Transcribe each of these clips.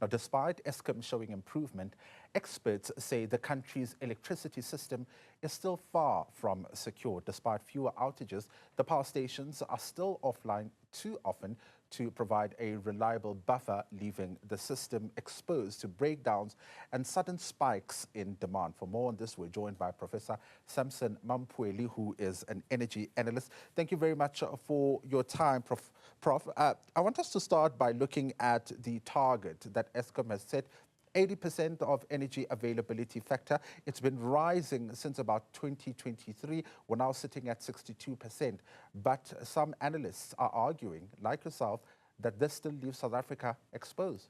Now, despite Eskom showing improvement, experts say the country's electricity system is still far from secure. Despite fewer outages, the power stations are still offline too often to provide a reliable buffer, leaving the system exposed to breakdowns and sudden spikes in demand. For more on this, we're joined by Professor Sampson Mamphweli, who is an energy analyst. Thank you very much for your time, Prof. I want us to start by looking at the target that Eskom has set. 80% of energy availability factor. It's been rising since about 2023. We're now sitting at 62%. But some analysts are arguing, like yourself, that this still leaves South Africa exposed.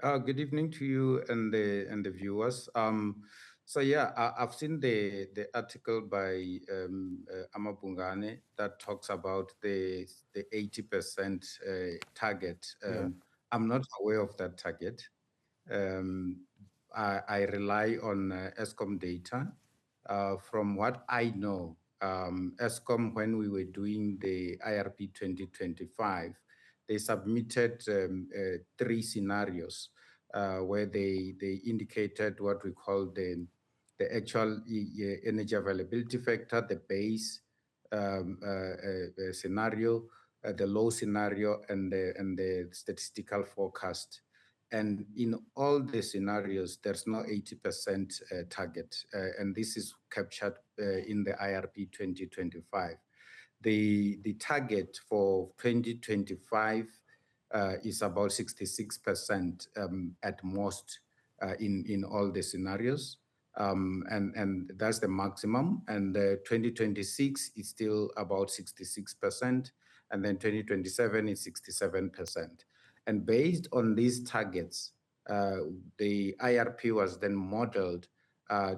Good evening to you and the viewers. I've seen the article by Amabungane that talks about the 80% target. I'm not aware of that target. I rely on Eskom data. From what I know, Eskom, when we were doing the IRP 2025, they submitted 3 scenarios where they indicated what we call the actual energy availability factor, the base scenario, the low scenario, and the statistical forecast. And in all the scenarios, there's no 80% target, and this is captured in the IRP 2025. The target for 2025 is about 66% at most in all the scenarios. And that's the maximum. And 2026 is still about 66%. And then 2027 is 67%. And based on these targets, the IRP was then modeled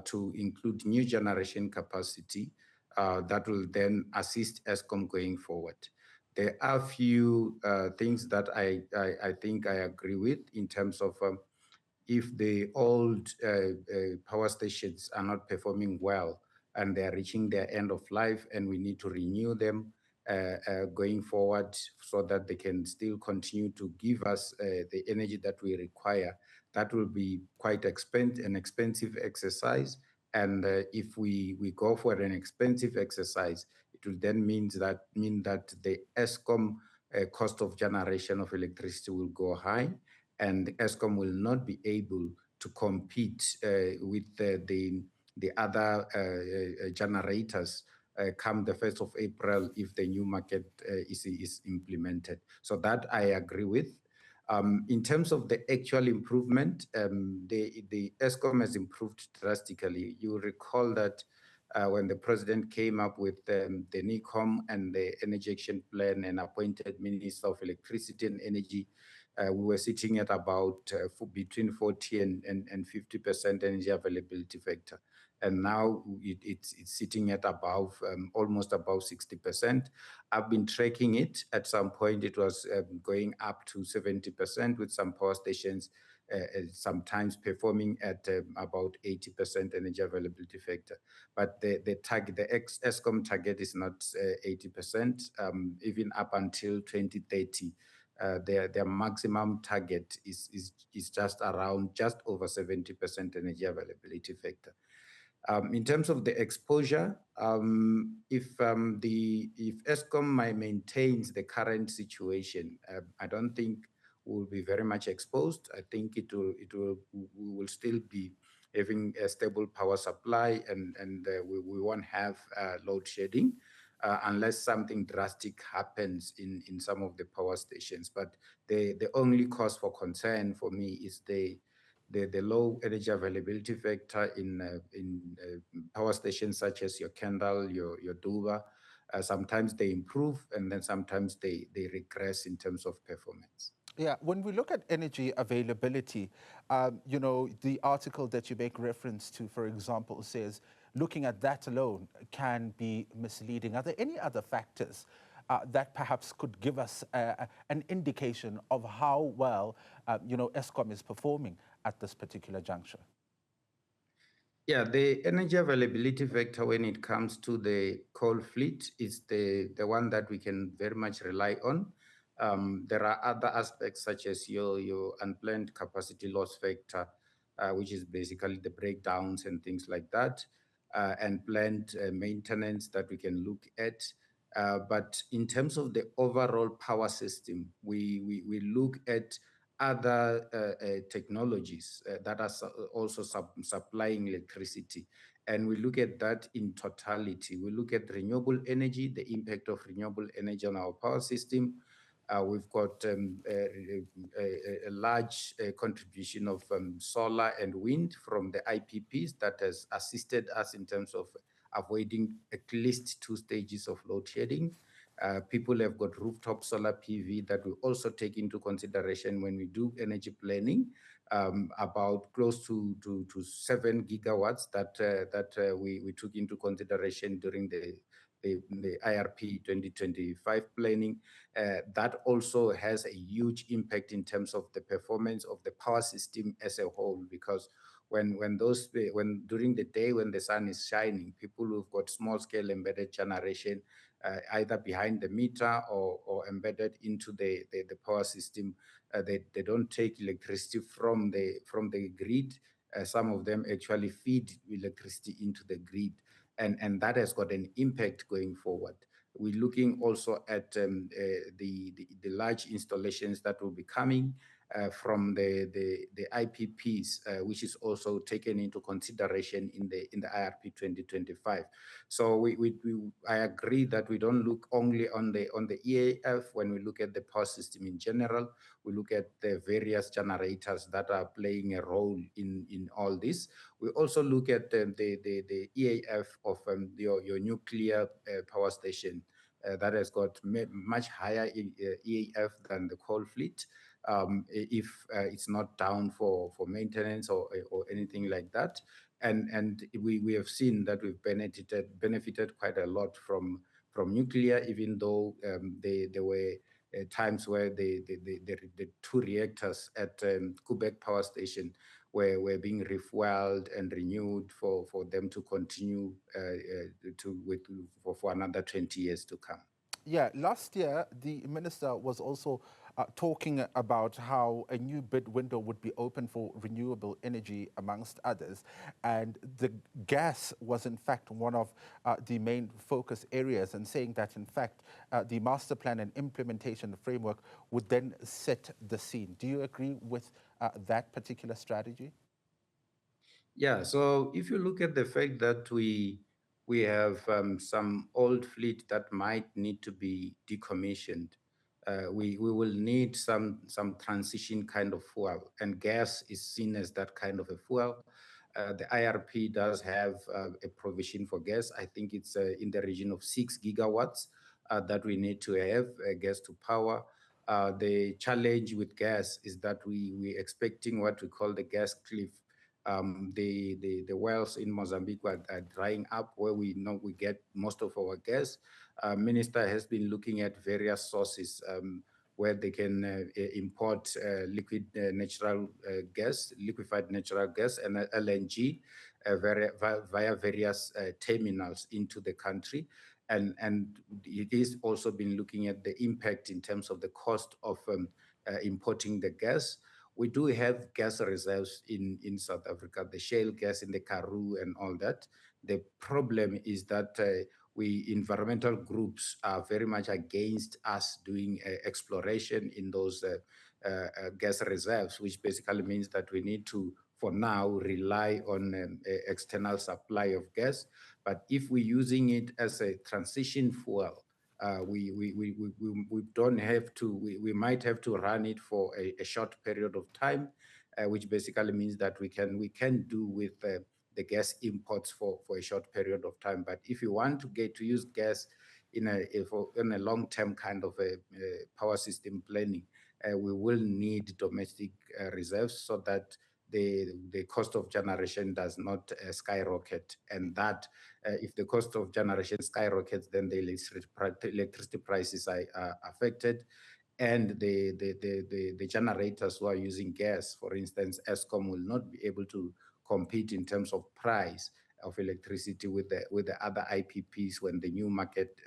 to include new generation capacity that will then assist Eskom going forward. There are a few things that I think I agree with in terms of if the old power stations are not performing well and they are reaching their end of life and we need to renew them going forward so that they can still continue to give us the energy that we require, that will be quite an expensive exercise. And if we go for an expensive exercise, it will then mean that the Eskom cost of generation of electricity will go high, and Eskom will not be able to compete with the other generators come the 1st of April if the new market is implemented. So that I agree with. In terms of the actual improvement, the Eskom has improved drastically. You recall that when the president came up with the NECOM and the Energy Action Plan and appointed Minister of Electricity and Energy, we were sitting at about between 40 and 50% energy availability factor. And now it's sitting at above, almost above 60%. I've been tracking it. At some point, it was going up to 70% with some power stations, sometimes performing at about 80% energy availability factor. But the target, the Eskom target is not 80%, even up until 2030. Their maximum target is just over 70% energy availability factor. In terms of the exposure, if Eskom maintains the current situation, I don't think we'll be very much exposed. I think we will still be having a stable power supply, and we won't have load shedding. Unless something drastic happens in some of the power stations. But the only cause for concern for me is the low energy availability factor in power stations such as your Kendal, your Duba. Sometimes they improve and then sometimes they regress in terms of performance. Yeah, when we look at energy availability, the article that you make reference to, for example, says looking at that alone can be misleading. Are there any other factors that perhaps could give us an indication of how well, Eskom is performing at this particular juncture? Yeah, the energy availability factor when it comes to the coal fleet is the one that we can very much rely on. There are other aspects such as your unplanned capacity loss factor, which is basically the breakdowns and things like that, and planned maintenance that we can look at. But in terms of the overall power system, we look at other technologies that are also supplying electricity. And we look at that in totality. We look at renewable energy, the impact of renewable energy on our power system. We've got a large contribution of solar and wind from the IPPs that has assisted us in terms of avoiding at least 2 stages of load shedding. People have got rooftop solar PV that we also take into consideration when we do energy planning. About close to 7 gigawatts that we took into consideration during the IRP 2025 planning. That also has a huge impact in terms of the performance of the power system as a whole, because when during the day when the sun is shining, people who've got small scale embedded generation, either behind the meter or embedded into the power system, they don't take electricity from the grid. Some of them actually feed electricity into the grid, and that has got an impact going forward. We're looking also at the large installations that will be coming from the IPPs, which is also taken into consideration in the IRP 2025. So I agree that we don't look only on the EAF when we look at the power system in general. We look at the various generators that are playing a role in all this. We also look at the EAF of your nuclear power station that has got much higher EAF than the coal fleet. If it's not down for maintenance or anything like that. And we have seen that we've benefited quite a lot from nuclear, even though there were times where the 2 reactors at Quebec Power Station were being refueled and renewed for them to continue for another 20 years to come. Yeah, last year, the minister was also talking about how a new bid window would be open for renewable energy, amongst others. And the gas was, in fact, one of the main focus areas, and saying that, in fact, the master plan and implementation framework would then set the scene. Do you agree with that particular strategy? Yeah, so if you look at the fact that we have some old fleet that might need to be decommissioned, we will need some transition kind of fuel, and gas is seen as that kind of a fuel. The IRP does have a provision for gas. I think it's in the region of 6 gigawatts that we need to have gas to power. The challenge with gas is that we're expecting what we call the gas cliff. The wells in Mozambique are drying up, where we know we get most of our gas. Minister has been looking at various sources where they can import liquefied natural gas, and LNG via various terminals into the country. And it is also been looking at the impact in terms of the cost of importing the gas. We do have gas reserves in South Africa, the shale gas in the Karoo and all that. The problem is that environmental groups are very much against us doing exploration in those gas reserves, which basically means that we need to, for now, rely on external supply of gas. But if we're using it as a transition fuel, we don't have to, we might have to run it for a short period of time, which basically means that we can do with the gas imports for a short period of time. But if you want to use gas in a long-term kind of a power system planning, we will need domestic reserves so that the cost of generation does not skyrocket. And that if the cost of generation skyrockets, then the electricity prices are affected. And the generators who are using gas, for instance, Eskom, will not be able to compete in terms of price of electricity with the other IPPs when the new market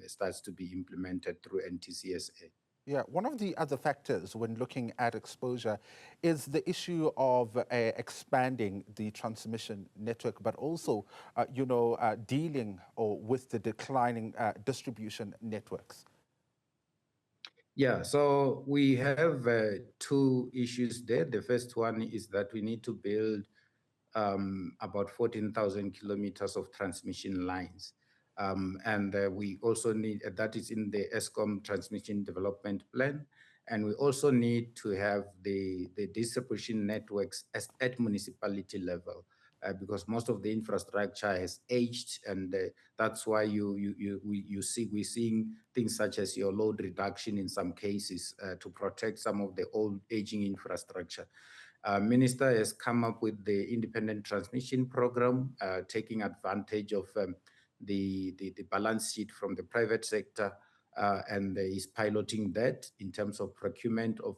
starts to be implemented through NTCSA. Yeah, one of the other factors when looking at exposure is the issue of expanding the transmission network, but also, dealing or with the declining distribution networks. Yeah, so we have two issues there. The first one is that we need to build about 14,000 kilometers of transmission lines. And we also need, that is in the Eskom Transmission Development Plan. And we also need to have the distribution networks at municipality level. Because most of the infrastructure has aged, and that's why we're seeing things such as your load reduction in some cases to protect some of the old aging infrastructure. Minister has come up with the independent transmission program, taking advantage of the balance sheet from the private sector, and is piloting that in terms of procurement of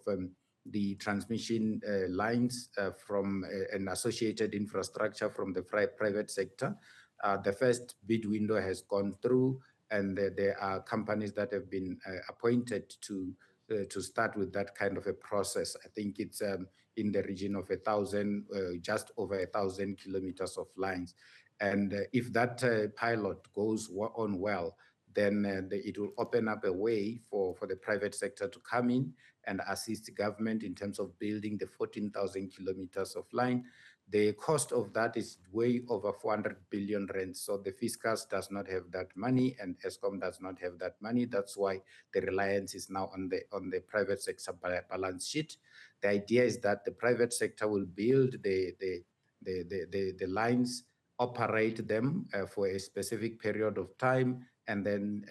the transmission lines from an associated infrastructure from the private sector. The first bid window has gone through, and there are companies that have been appointed to start with that kind of a process. I think it's in the region of 1,000, just over 1,000 kilometers of lines. And if that pilot goes on well, then it will open up a way for the private sector to come in and assist the government in terms of building the 14,000 kilometers of line. The cost of that is way over 400 billion rand. So the fiscus does not have that money, and Eskom does not have that money. That's why the reliance is now on the private sector balance sheet. The idea is that the private sector will build the lines, operate them for a specific period of time, and then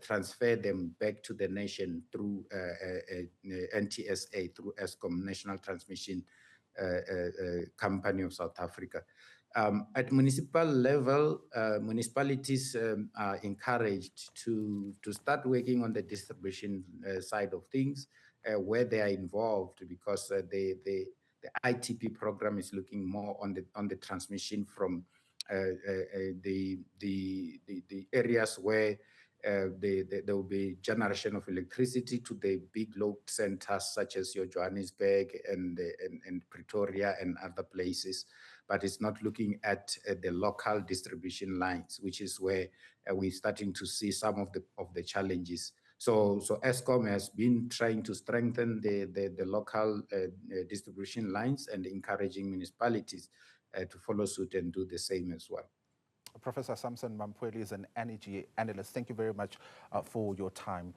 transfer them back to the nation through NTSA, through Eskom, National Transmission Company of South Africa. At municipal level, municipalities are encouraged to start working on the distribution side of things where they are involved, because the ITP program is looking more on the transmission from the areas where there will be generation of electricity to the big load centers such as your Johannesburg and Pretoria and other places, but it's not looking at the local distribution lines, which is where we're starting to see some of the challenges. So Eskom has been trying to strengthen the local distribution lines and encouraging municipalities to follow suit and do the same as well. Professor Sampson Mamphweli is an energy analyst. Thank you very much for your time.